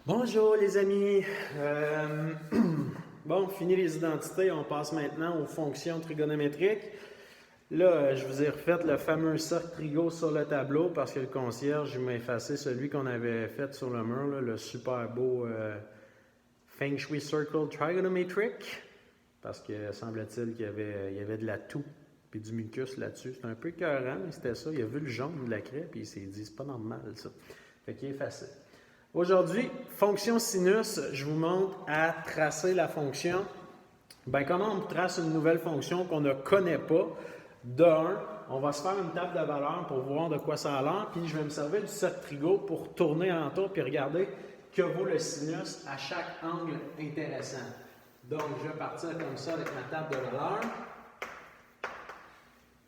Bonjour les amis. Bon, fini les identités, on passe maintenant aux fonctions trigonométriques. Là, je vous ai refait le fameux cercle trigo sur le tableau parce que le concierge m'a effacé celui qu'on avait fait sur le mur, là, le super beau Feng Shui Circle Trigonometric. Parce que semble-t-il qu'il y avait de la toux et du mucus là-dessus. C'était un peu écœurant, mais c'était ça. Il a vu le jaune de la craie et il s'est dit, c'est pas normal ça. Fait qu'il est effacé. Aujourd'hui, fonction sinus, je vous montre à tracer la fonction. Bien, comment on trace une nouvelle fonction qu'on ne connaît pas? De 1, on va se faire une table de valeurs pour voir de quoi ça a l'air, puis je vais me servir du cercle trigo pour tourner en tour puis regarder que vaut le sinus à chaque angle intéressant. Donc, je vais partir comme ça avec ma table de valeurs.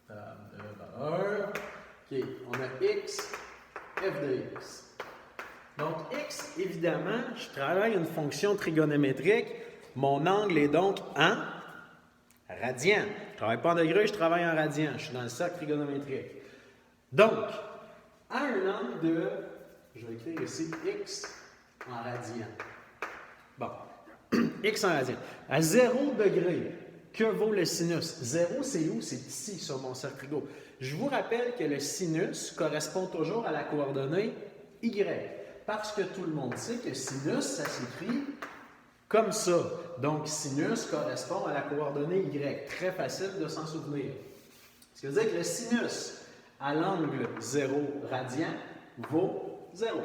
Table de valeurs. OK, on a x, f de x. Donc, x, évidemment, je travaille une fonction trigonométrique. Mon angle est donc en radian. Je ne travaille pas en degrés, je travaille en radian. Je suis dans le cercle trigonométrique. Donc, à un angle de, je vais écrire ici, x en radian. Bon, x en radian. À 0 degré, que vaut le sinus? 0, c'est où? C'est ici, sur mon cercle trigo. Je vous rappelle que le sinus correspond toujours à la coordonnée y. Parce que tout le monde sait que sinus, ça s'écrit comme ça. Donc, sinus correspond à la coordonnée y. Très facile de s'en souvenir. Ce qui veut dire que le sinus à l'angle 0 radian vaut 0.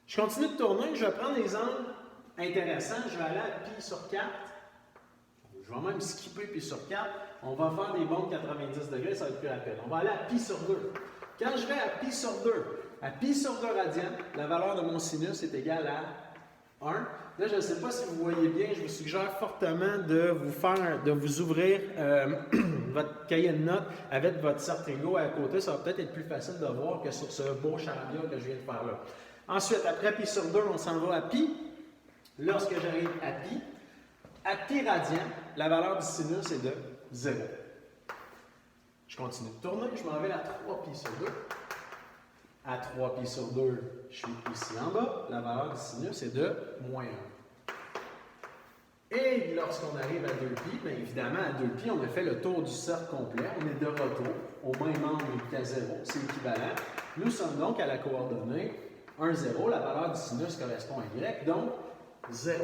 Je continue de tourner. Je vais prendre des angles intéressants. Je vais aller à pi sur 4. Je vais même skipper pi sur 4. On va faire des bonds de 90 degrés, ça va être plus rapide. On va aller à pi sur 2. Quand je vais à pi sur 2, à pi sur 2 radian, la valeur de mon sinus est égale à 1. Là, je ne sais pas si vous voyez bien, je vous suggère fortement de vous ouvrir votre cahier de notes avec votre cercle trigo à côté. Ça va peut-être être plus facile de voir que sur ce beau charabia que je viens de faire là. Ensuite, après pi sur 2, on s'en va à pi. Lorsque j'arrive à pi radian, la valeur du sinus est de 0. Je continue de tourner, je m'en vais à 3 pi sur 2. À 3 pi sur 2, je suis ici en bas. La valeur du sinus est de moins 1. Et lorsqu'on arrive à 2 pi, bien évidemment, à 2 pi, on a fait le tour du cercle complet. On est de retour au même angle qu'à 0. C'est équivalent. Nous sommes donc à la coordonnée 1, 0. La valeur du sinus correspond à y, donc 0.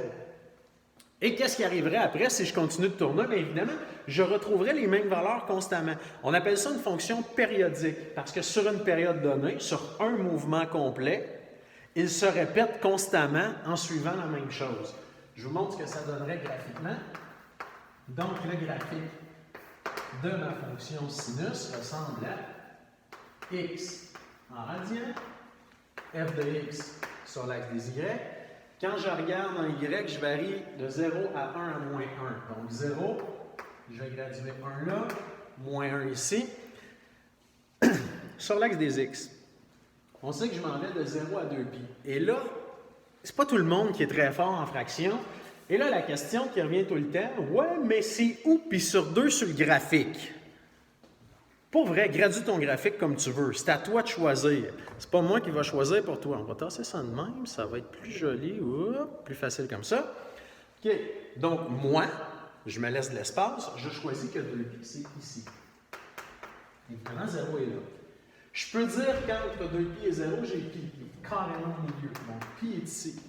Et qu'est-ce qui arriverait après si je continue de tourner? Bien évidemment, je retrouverai les mêmes valeurs constamment. On appelle ça une fonction périodique parce que sur une période donnée, sur un mouvement complet, il se répète constamment en suivant la même chose. Je vous montre ce que ça donnerait graphiquement. Donc, le graphique de ma fonction sinus ressemble à x en radian, f de x sur l'axe des y. Quand je regarde en y, je varie de 0 à 1 à moins 1. Donc 0, je vais graduer 1 là, moins 1 ici. Sur l'axe des x, on sait que je m'en vais de 0 à 2 pi. Et là, c'est pas tout le monde qui est très fort en fraction. Et là, la question qui revient tout le temps, ouais, mais c'est où pi sur 2 sur le graphique? Pour vrai, gradue ton graphique comme tu veux. C'est à toi de choisir. C'est pas moi qui va choisir pour toi. On va tasser ça de même. Ça va être plus joli. Oups, plus facile comme ça. OK. Donc, moi, je me laisse de l'espace. Je choisis que 2pi, c'est ici. Évidemment, 0 est là. Je peux dire qu'entre 2pi et 0, j'ai pi. Carrément au milieu. Donc, pi est ici.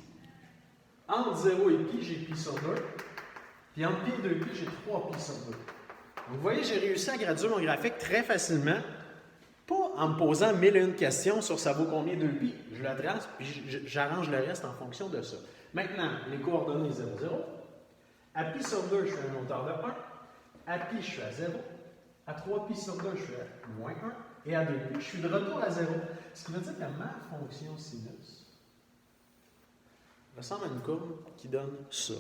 Entre 0 et pi, j'ai pi sur 2. Puis entre pi et 2pi, j'ai 3 pi sur 2. Donc, vous voyez, j'ai réussi à graduer mon graphique très facilement, pas en me posant 1001 questions sur ça vaut combien 2pi. Je le trace, puis j'arrange le reste en fonction de ça. Maintenant, les coordonnées 0, 0. À pi sur 2, je fais une hauteur de 1. À pi, je suis à 0. À 3 pi sur 2, je suis à moins 1. Et à 2 pi, je suis de retour à 0. Ce qui veut dire que ma fonction sinus ressemble à une courbe qui donne ça.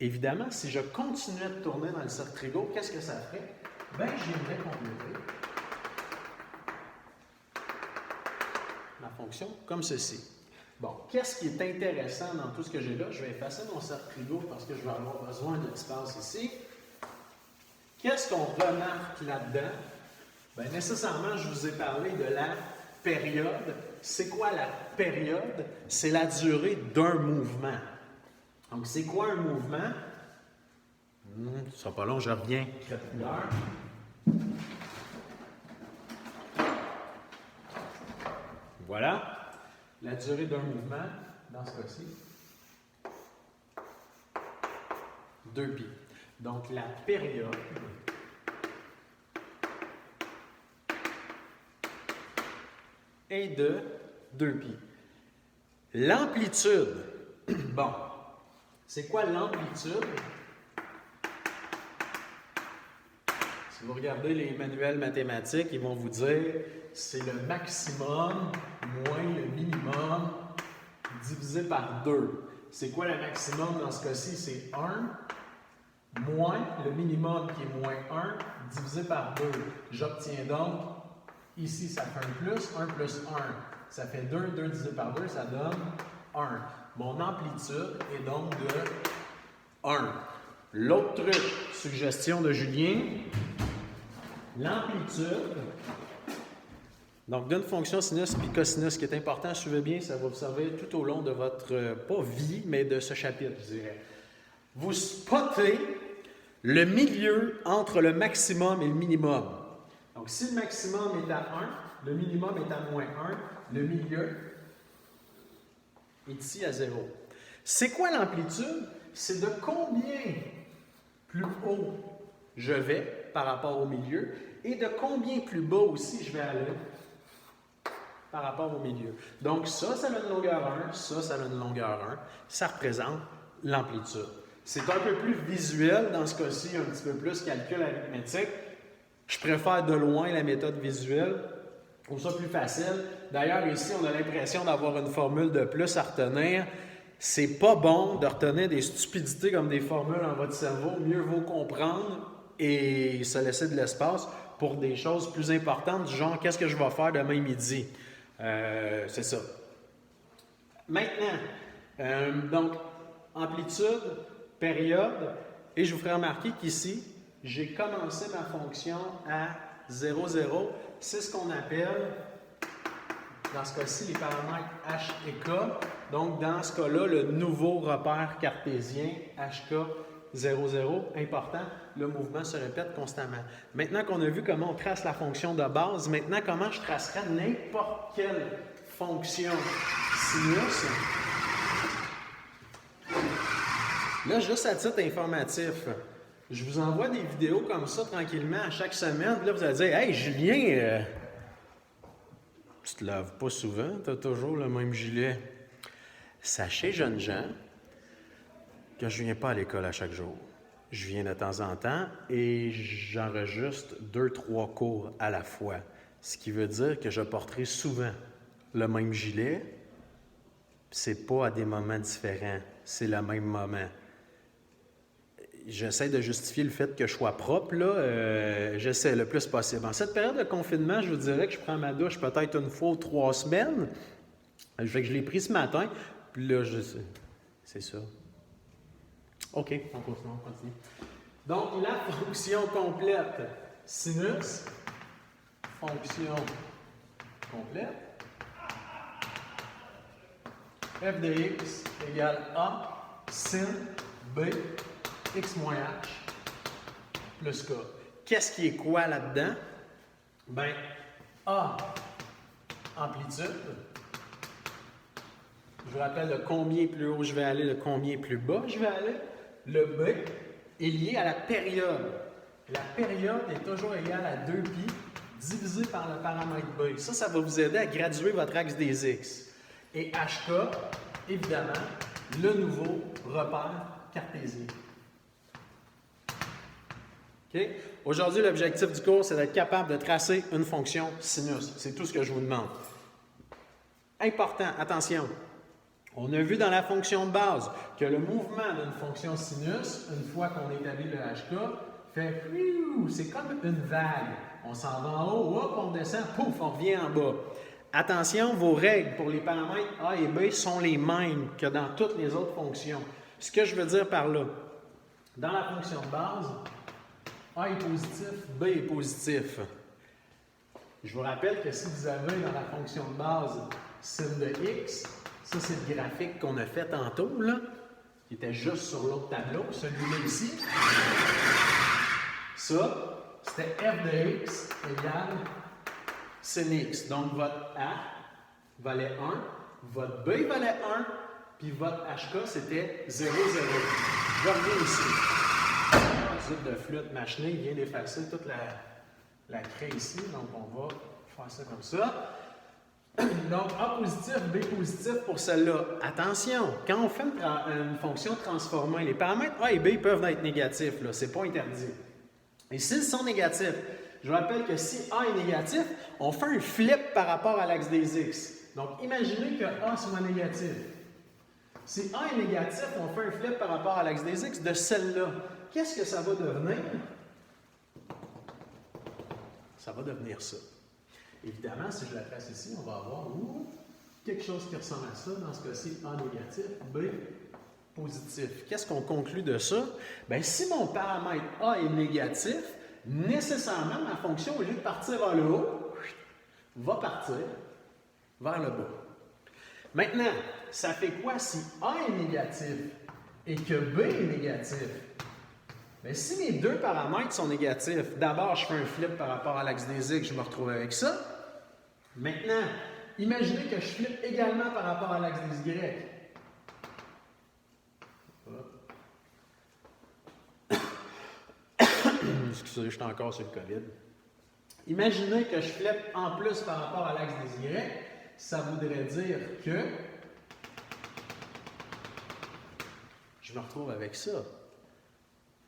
Évidemment, si je continuais de tourner dans le cercle trigo, qu'est-ce que ça ferait? Bien, j'aimerais compléter ma fonction comme ceci. Bon, qu'est-ce qui est intéressant dans tout ce que j'ai là? Je vais effacer mon cercle trigo parce que je vais avoir besoin d'espace ici. Qu'est-ce qu'on remarque là-dedans? Bien, nécessairement, je vous ai parlé de la période c'est quoi la période? C'est la durée d'un mouvement. Donc, c'est quoi un mouvement? Ce sera pas long, je reviens. Voilà. La durée d'un mouvement, dans ce cas-ci, 2π. Donc, la période est de 2π. L'amplitude, bon, c'est quoi l'amplitude? Si vous regardez les manuels mathématiques, ils vont vous dire c'est le maximum moins le minimum divisé par 2. C'est quoi le maximum dans ce cas-ci? C'est 1 moins le minimum qui est moins 1 divisé par 2. J'obtiens donc, ici ça fait un plus 1, ça fait 2, 2 divisé par 2, ça donne 1. Mon amplitude est donc de 1. L'autre truc, suggestion de Julien, l'amplitude, donc d'une fonction sinus puis cosinus, ce qui est important, suivez bien, ça va vous servir tout au long de votre, pas vie, mais de ce chapitre, je dirais. Vous spottez le milieu entre le maximum et le minimum. Donc, si le maximum est à 1, le minimum est à moins 1, le milieu est ici à 0. C'est quoi l'amplitude? C'est de combien plus haut je vais par rapport au milieu et de combien plus bas aussi je vais aller par rapport au milieu. Donc, ça a une longueur 1, ça a une longueur 1. Ça représente l'amplitude. C'est un peu plus visuel dans ce cas-ci, un petit peu plus calcul arithmétique. Je préfère de loin la méthode visuelle. Je trouve ça plus facile. D'ailleurs, ici, on a l'impression d'avoir une formule de plus à retenir. C'est pas bon de retenir des stupidités comme des formules dans votre cerveau. Mieux vaut comprendre et se laisser de l'espace pour des choses plus importantes, du genre qu'est-ce que je vais faire demain midi. C'est ça. Maintenant, donc, amplitude, période, et je vous ferai remarquer qu'ici, j'ai commencé ma fonction à 0, 0. C'est ce qu'on appelle, dans ce cas-ci, les paramètres h et k. Donc, dans ce cas-là, le nouveau repère cartésien, hk 0, 0, important, le mouvement se répète constamment. Maintenant qu'on a vu comment on trace la fonction de base, maintenant comment je tracerai n'importe quelle fonction sinus. Là, juste à titre informatif, je vous envoie des vidéos comme ça tranquillement à chaque semaine. Puis là, vous allez dire « Hey, Julien, tu te laves pas souvent, tu as toujours le même gilet. » Sachez, jeunes gens, que je ne viens pas à l'école à chaque jour. Je viens de temps en temps et j'enregistre 2-3 cours à la fois. Ce qui veut dire que je porterai souvent le même gilet. C'est pas à des moments différents, c'est le même moment. J'essaie de justifier le fait que je sois propre, là. J'essaie le plus possible. En cette période de confinement, je vous dirais que je prends ma douche peut-être une fois ou 3 semaines. Fait que je l'ai pris ce matin. Puis là, c'est ça. OK, on continue. Donc, la fonction complète sinus, fonction complète, f de x égale a sin b x moins h plus k. Qu'est-ce qui est quoi là-dedans? Bien, a, amplitude. Je vous rappelle le combien plus haut je vais aller, le combien plus bas je vais aller. Le b est lié à la période. La période est toujours égale à 2π divisé par le paramètre b. Ça va vous aider à graduer votre axe des x. Et hk, évidemment, le nouveau repère cartésien. Okay? Aujourd'hui, l'objectif du cours, c'est d'être capable de tracer une fonction sinus. C'est tout ce que je vous demande. Important, attention. On a vu dans la fonction de base que le mouvement d'une fonction sinus, une fois qu'on établit le hk, fait c'est comme une vague. On s'en va en haut, hop, on descend, pouf, on revient en bas. Attention, vos règles pour les paramètres a et b sont les mêmes que dans toutes les autres fonctions. Ce que je veux dire par là, dans la fonction de base, a est positif, b est positif. Je vous rappelle que si vous avez dans la fonction de base sin de x. Ça, c'est le graphique qu'on a fait tantôt, là, qui était juste sur l'autre tableau, celui-là ici. Ça, c'était f de x égale sin x. Donc, votre a valait 1, votre b valait 1, puis votre hk, c'était 0, 0. Je reviens ici. Le zip de flûte machiné vient d'effacer toute la craie ici, donc on va faire ça comme ça. Donc, A positif, B positif pour celle-là. Attention, quand on fait une fonction transformée, les paramètres A et B peuvent être négatifs, ce n'est pas interdit. Et s'ils sont négatifs, je vous rappelle que si A est négatif, on fait un flip par rapport à l'axe des X. Donc, imaginez que A soit négatif. Si A est négatif, on fait un flip par rapport à l'axe des X de celle-là. Qu'est-ce que ça va devenir? Ça va devenir ça. Évidemment, si je la trace ici, on va avoir quelque chose qui ressemble à ça. Dans ce cas-ci, A négatif, B positif. Qu'est-ce qu'on conclut de ça? Bien, si mon paramètre A est négatif, nécessairement, ma fonction, au lieu de partir vers le haut, va partir vers le bas. Maintenant, ça fait quoi si A est négatif et que B est négatif? Bien, si mes deux paramètres sont négatifs, d'abord, je fais un flip par rapport à l'axe des X, je me retrouve avec ça. Maintenant, imaginez que je flippe également par rapport à l'axe des Y. Excusez, je suis encore sur le COVID. Imaginez que je flippe en plus par rapport à l'axe des Y. Ça voudrait dire que je me retrouve avec ça.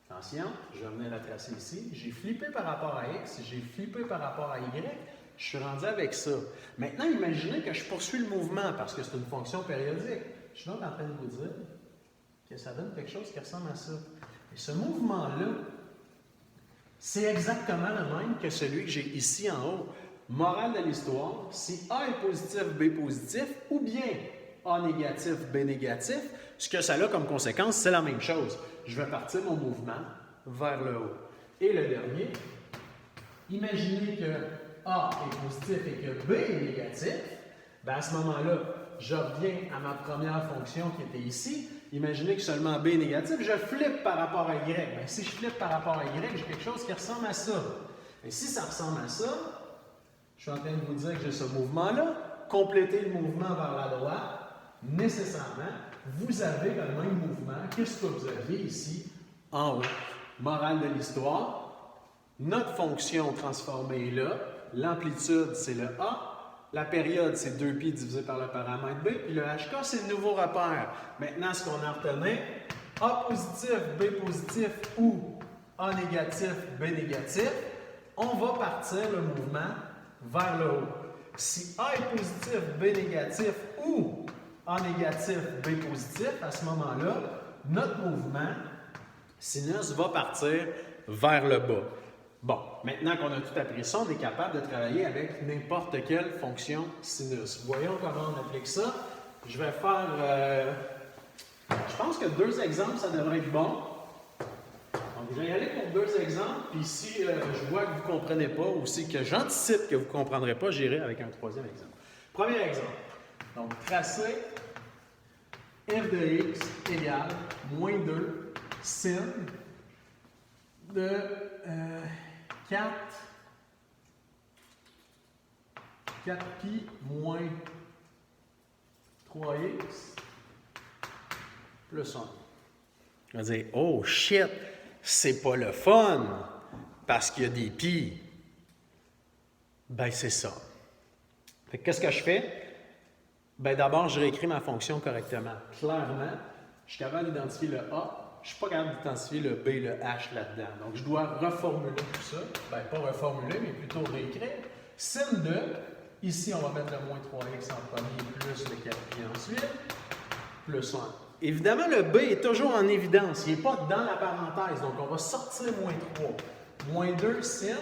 Attention, je vais venir la tracer ici. J'ai flippé par rapport à X, j'ai flippé par rapport à Y. Je suis rendu avec ça. Maintenant, imaginez que je poursuis le mouvement parce que c'est une fonction périodique. Je suis donc en train de vous dire que ça donne quelque chose qui ressemble à ça. Et ce mouvement-là, c'est exactement le même que celui que j'ai ici en haut. Morale de l'histoire, si A est positif, B positif, ou bien A négatif, B négatif, ce que ça a comme conséquence, c'est la même chose. Je vais partir mon mouvement vers le haut. Et le dernier, imaginez que A est positif et que B est négatif. Bien, à ce moment-là, je reviens à ma première fonction qui était ici. Imaginez que seulement B est négatif, je flippe par rapport à Y. Bien, si je flippe par rapport à Y, j'ai quelque chose qui ressemble à ça. Et si ça ressemble à ça, je suis en train de vous dire que j'ai ce mouvement-là. Complétez le mouvement vers la droite. Nécessairement, vous avez le même mouvement que ce que vous avez ici en haut. Morale de l'histoire, notre fonction transformée est là. L'amplitude, c'est le A. La période, c'est 2π divisé par le paramètre B. Puis le HK, c'est le nouveau repère. Maintenant, ce qu'on a retenu, A positif, B positif ou A négatif, B négatif, on va partir le mouvement vers le haut. Si A est positif, B négatif ou A négatif, B positif, à ce moment-là, notre mouvement sinus va partir vers le bas. Bon, maintenant qu'on a tout appris ça, on est capable de travailler avec n'importe quelle fonction sinus. Voyons comment on applique ça. Je vais faire, je pense que 2 exemples, ça devrait être bon. Donc, je vais y aller pour 2 exemples, puis si je vois que vous ne comprenez pas, ou si que j'anticipe que vous ne comprendrez pas, j'irai avec un 3e exemple. Premier exemple. Donc, tracer f de x égale moins 2 sin de 4π moins 3x plus 1. On va dire, oh shit, c'est pas le fun parce qu'il y a des π. Ben, c'est ça. Fait que qu'est-ce que je fais? Ben, d'abord, je réécris ma fonction correctement. Clairement, je suis capable d'identifier le A. Je ne suis pas capable d'identifier le B et le H là-dedans. Donc, je dois reformuler tout ça. Bien, pas reformuler, mais plutôt réécrire. Sin de, ici, on va mettre le moins 3x en premier, plus le 4π ensuite, plus 1. Évidemment, le B est toujours en évidence. Il n'est pas dans la parenthèse. Donc, on va sortir moins 3. Moins 2 sin,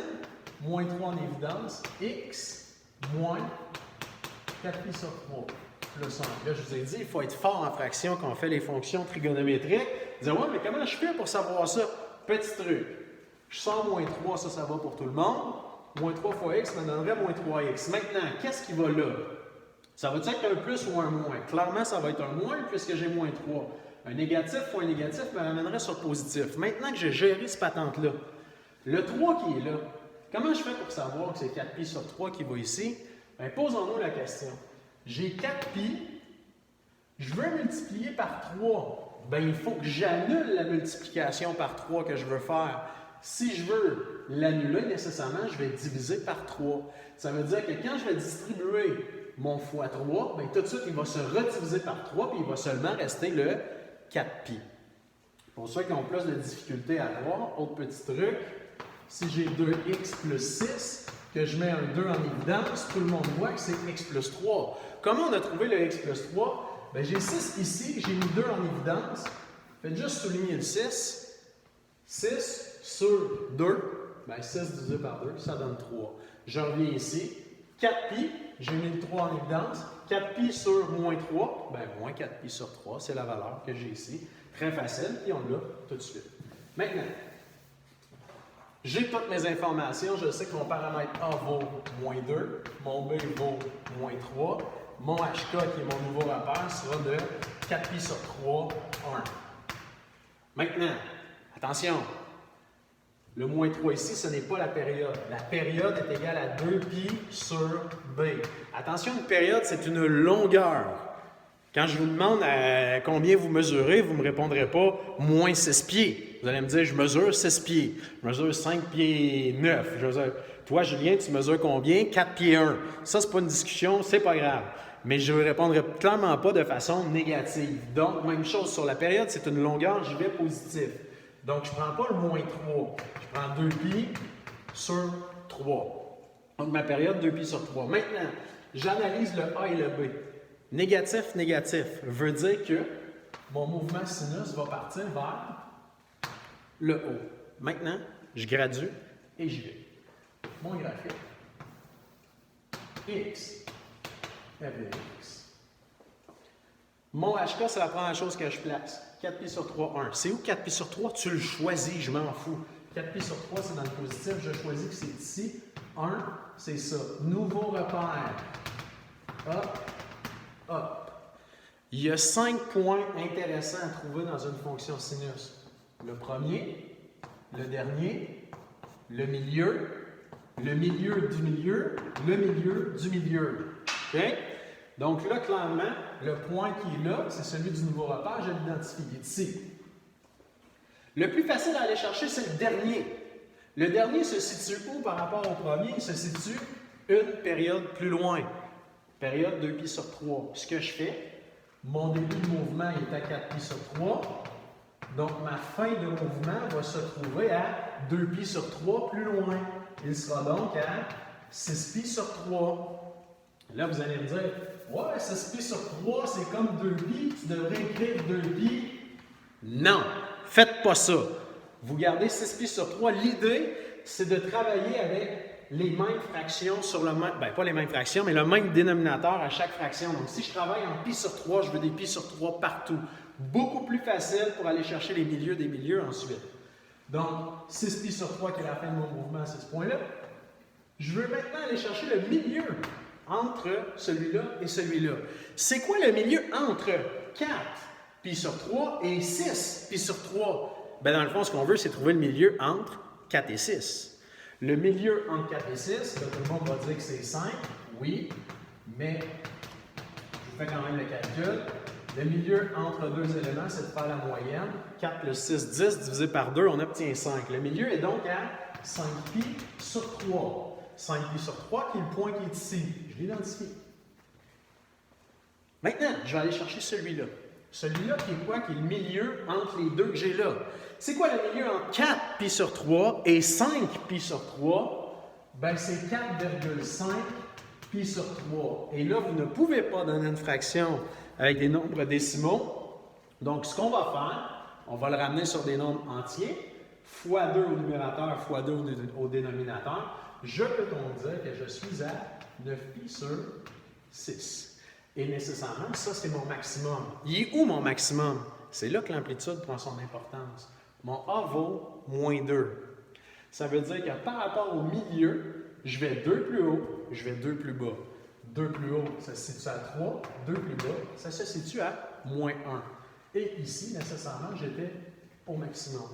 moins 3 en évidence, x, moins 4π sur 3, plus 1. Là, je vous ai dit, il faut être fort en fraction quand on fait les fonctions trigonométriques. Dire, ouais, mais comment je fais pour savoir ça? Petit truc. Je sors moins 3, ça va pour tout le monde. Moins 3 fois x me donnerait moins 3x. Maintenant, qu'est-ce qui va là? Ça va être un plus ou un moins? Clairement, ça va être un moins puisque j'ai moins 3. Un négatif fois un négatif me ramènerait sur positif. Maintenant que j'ai géré ce patente-là, le 3 qui est là, comment je fais pour savoir que c'est 4pi sur 3 qui va ici? Bien, posons-nous la question. J'ai 4pi, je veux multiplier par 3. Bien, il faut que j'annule la multiplication par 3 que je veux faire. Si je veux l'annuler nécessairement, je vais diviser par 3. Ça veut dire que quand je vais distribuer mon fois 3, bien, tout de suite, il va se rediviser par 3 puis il va seulement rester le 4pi. Pour ceux qui ont plus de difficultés à voir, autre petit truc, si j'ai 2x plus 6, que je mets un 2 en évidence, tout le monde voit que c'est x plus 3. Comment on a trouvé le x plus 3? Bien, j'ai 6 ici, j'ai mis 2 en évidence. Faites juste souligner le 6. 6 sur 2, bien 6 divisé par 2, ça donne 3. Je reviens ici. 4pi, j'ai mis le 3 en évidence. 4pi sur moins 3, bien moins 4pi sur 3, c'est la valeur que j'ai ici. Très facile, puis on l'a tout de suite. Maintenant, j'ai toutes mes informations. Je sais que mon paramètre A vaut moins 2, mon B vaut moins 3, mon HK, qui est mon nouveau repère, sera de 4pi sur 3, 1. Maintenant, attention, le moins 3 ici, ce n'est pas la période. La période est égale à 2pi sur B. Attention, une période, c'est une longueur. Quand je vous demande combien vous mesurez, vous ne me répondrez pas moins 6 pieds. Vous allez me dire, je mesure 6 pieds. Je mesure 5 pieds 9. Je mesure... Toi, Julien, tu mesures combien? 4 pieds 1. Ça, ce n'est pas une discussion, c'est pas grave. Mais je ne répondrai clairement pas de façon négative. Donc, même chose sur la période, c'est une longueur, j'y vais positif. Donc, je ne prends pas le moins 3. Je prends 2pi sur 3. Donc, ma période, 2pi sur 3. Maintenant, j'analyse le A et le B. Négatif, négatif, veut dire que mon mouvement sinus va partir vers le haut. Maintenant, je gradue et j'y vais. Mon graphique. X. F de X. Mon HK, c'est la première chose que je place. 4pi sur 3, 1. C'est où 4pi sur 3? Tu le choisis, je m'en fous. 4pi sur 3, c'est dans le positif. Je choisis que c'est ici. 1, c'est ça. Nouveau repère. Hop. Hop. Il y a 5 points intéressants à trouver dans une fonction sinus. Le premier, le dernier, le milieu du milieu, le milieu du milieu. OK? Donc là, clairement, le point qui est là, c'est celui du nouveau repère, je l'identifie, il est ici. Le plus facile à aller chercher, c'est le dernier. Le dernier se situe où par rapport au premier? Il se situe une période plus loin. Période 2pi sur 3. Ce que je fais, mon début de mouvement est à 4pi sur 3. Donc, ma fin de mouvement va se trouver à 2pi sur 3 plus loin. Il sera donc à 6pi sur 3. Là, vous allez me dire, ouais, 6pi sur 3, c'est comme 2pi, tu devrais écrire 2pi. Non, faites pas ça. Vous gardez 6pi sur 3. L'idée, c'est de travailler avec les mêmes fractions sur le même, bien pas les mêmes fractions, mais le même dénominateur à chaque fraction. Donc, si je travaille en pi sur 3, je veux des pi sur 3 partout. Beaucoup plus facile pour aller chercher les milieux des milieux ensuite. Donc, 6pi sur 3 qui est la fin de mon mouvement, c'est ce point-là. Je veux maintenant aller chercher le milieu entre celui-là et celui-là. C'est quoi le milieu entre 4pi sur 3 et 6pi sur 3? Bien, dans le fond, ce qu'on veut, c'est trouver le milieu entre 4 et 6. Le milieu entre 4 et 6, là, tout le monde va dire que c'est 5, oui, mais je fais quand même le calcul. Le milieu entre deux éléments, c'est de faire la moyenne. 4 plus 6, 10, divisé par 2, on obtient 5. Le milieu est donc à 5pi sur 3. 5pi sur 3, qui est le point qui est ici. Je l'identifie. Maintenant, je vais aller chercher celui-là. Celui-là qui est quoi? Qui est le milieu entre les deux que j'ai là. C'est quoi le milieu entre 4pi sur 3 et 5pi sur 3? Bien, c'est 4,5pi sur 3. Et là, vous ne pouvez pas donner une fraction avec des nombres décimaux. Donc, ce qu'on va faire, on va le ramener sur des nombres entiers, fois 2 au numérateur, fois 2 au dénominateur. Je peux donc dire que je suis à 9pi sur 6. Et nécessairement, ça, c'est mon maximum. Il est où mon maximum? C'est là que l'amplitude prend son importance. Mon A vaut moins 2. Ça veut dire que par rapport au milieu, je vais 2 plus haut, je vais 2 plus bas. 2 plus haut, ça se situe à 3. 2 plus bas, ça se situe à moins 1. Et ici, nécessairement, j'étais au maximum.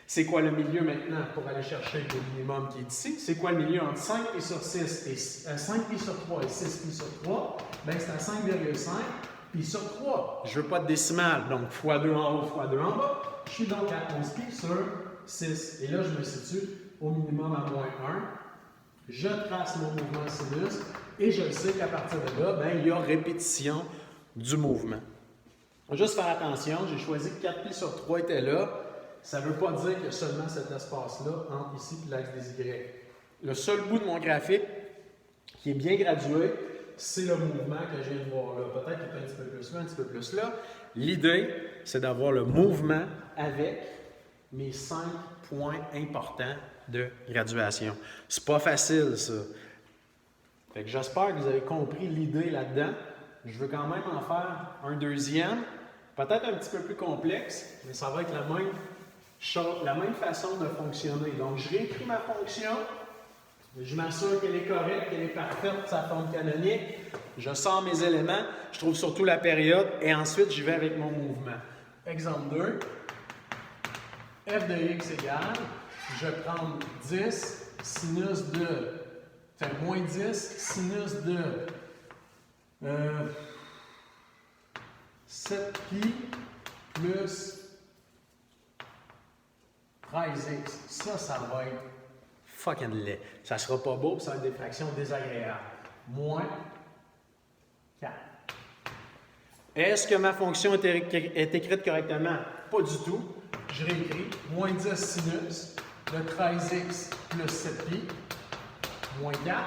C'est quoi le milieu maintenant pour aller chercher le minimum qui est ici? C'est quoi le milieu entre 5 pi sur 6 et 5 pi sur 3 et 6 pi sur 3? Bien, c'est à 5,5 pi sur 3. Je ne veux pas de décimale, donc x2 en haut, x2 en bas. Je suis donc à 11 pi sur 6. Et là, je me situe au minimum à moins 1. Je trace mon mouvement sinus et je sais qu'à partir de là, bien, il y a répétition du mouvement. Juste faire attention, j'ai choisi que 4 pi sur 3 était là. Ça ne veut pas dire qu'il y a seulement cet espace-là entre ici et l'axe des Y. Le seul bout de mon graphique qui est bien gradué, c'est le mouvement que je viens de voir là. Peut-être qu'il est un petit peu plus là, un petit peu plus là. L'idée, c'est d'avoir le mouvement avec mes 5 points importants de graduation. C'est pas facile, ça. Fait que j'espère que vous avez compris l'idée là-dedans. Je veux quand même en faire un deuxième, peut-être un petit peu plus complexe, mais ça va être la même façon de fonctionner. Donc, je réécris ma fonction, je m'assure qu'elle est correcte, qu'elle est parfaite, sa forme canonique, je sors mes éléments, je trouve surtout la période, et ensuite, j'y vais avec mon mouvement. Exemple 2, f de x égale, je vais prendre 10, sinus de, enfin, moins 10, sinus de 7pi plus 13x. Ça va être fucking laid. Ça ne sera pas beau, ça va être des fractions désagréables. Moins 4. Est-ce que ma fonction est écrite correctement? Pas du tout. Je réécris. Moins 10 sinus de 13x plus 7pi. Moins 4.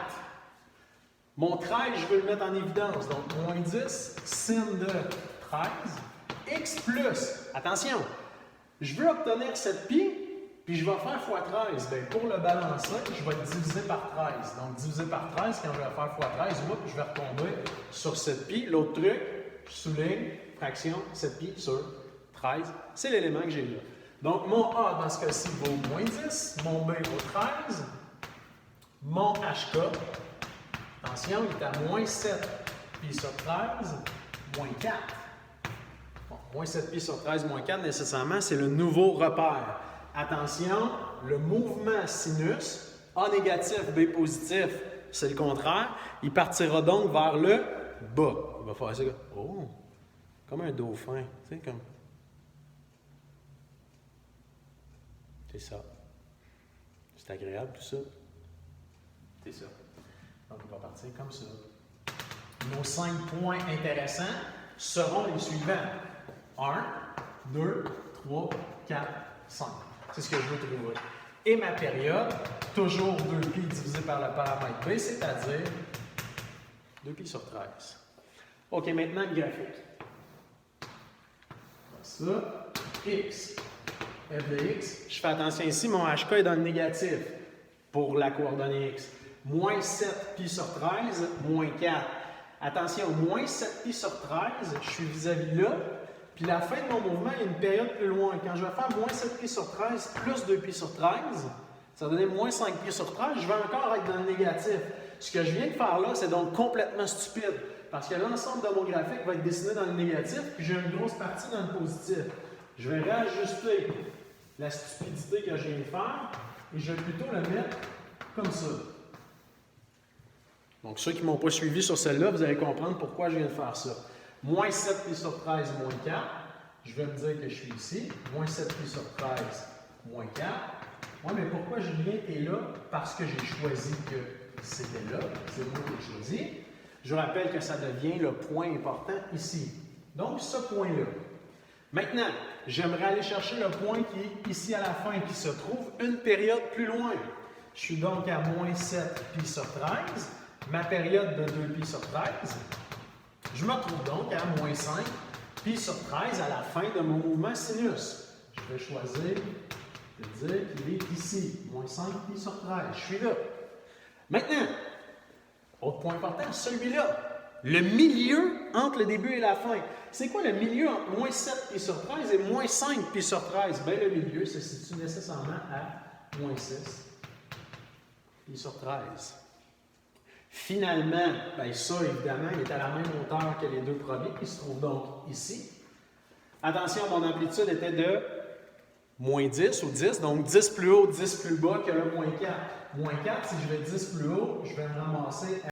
Mon 13, je veux le mettre en évidence. Donc, moins 10 sin de 13. X plus. Attention. Je veux obtenir 7pi. Puis je vais faire x13. Bien, pour le balancer, je vais diviser par 13. Donc, diviser par 13, quand je vais faire x13, je vais retomber sur 7pi. L'autre truc, je souligne, fraction 7pi sur 13. C'est l'élément que j'ai là. Donc, mon A, dans ce cas-ci, vaut moins 10. Mon B vaut 13. Mon HK, attention, il est à moins 7 pi sur 13, moins 4. Bon, moins 7 pi sur 13, moins 4, nécessairement, c'est le nouveau repère. Attention, le mouvement sinus, A négatif, B positif, c'est le contraire. Il partira donc vers le bas. Il va faire ça. Oh, comme un dauphin. Tu sais, comme. C'est ça. C'est agréable tout ça. C'est ça. Donc, il va partir comme ça. Nos 5 points intéressants seront les suivants. 1, 2, 3, 4, 5. C'est ce que je veux trouver. Et ma période, toujours 2pi divisé par le paramètre B, c'est-à-dire 2pi sur 13. OK, maintenant le graphique. Ça, x, f de x. Je fais attention ici, mon HK est dans le négatif pour la coordonnée x. Moins 7 pi sur 13, moins 4. Attention, moins 7 pi sur 13, je suis vis-à-vis là. Puis la fin de mon mouvement, il y a une période plus loin. Quand je vais faire moins 7 pi sur 13 plus 2 pi sur 13, ça va donner moins 5 pi sur 13, je vais encore être dans le négatif. Ce que je viens de faire là, c'est donc complètement stupide. Parce que l'ensemble de mon graphique va être dessiné dans le négatif, puis j'ai une grosse partie dans le positif. Je vais réajuster la stupidité que je viens de faire, et je vais plutôt le mettre comme ça. Donc, ceux qui ne m'ont pas suivi sur celle-là, vous allez comprendre pourquoi je viens de faire ça. Moins 7 pi sur 13, moins 4. Je vais me dire que je suis ici. Moins 7 pi sur 13, moins 4. Oui, mais pourquoi Julien est là? Parce que j'ai choisi que c'était là. C'est moi qui ai choisi. Je rappelle que ça devient le point important ici. Donc, ce point-là. Maintenant, j'aimerais aller chercher le point qui est ici à la fin, qui se trouve une période plus loin. Je suis donc à moins 7 pi sur 13. Ma période de 2 pi sur 13. Je me retrouve donc à moins 5 pi sur 13 à la fin de mon mouvement sinus. Je vais choisir de dire qu'il est ici, moins 5 pi sur 13. Je suis là. Maintenant, autre point important, celui-là, le milieu entre le début et la fin. C'est quoi le milieu entre moins 7 pi sur 13 et moins 5 pi sur 13? Bien, le milieu se situe nécessairement à moins 6 pi sur 13. Finalement, bien ça, évidemment, il est à la même hauteur que les deux premiers, qui se trouvent donc ici. Attention, mon amplitude était de moins 10 ou 10, donc 10 plus haut, 10 plus bas que le moins 4. Moins 4, si je vais 10 plus haut, je vais me ramasser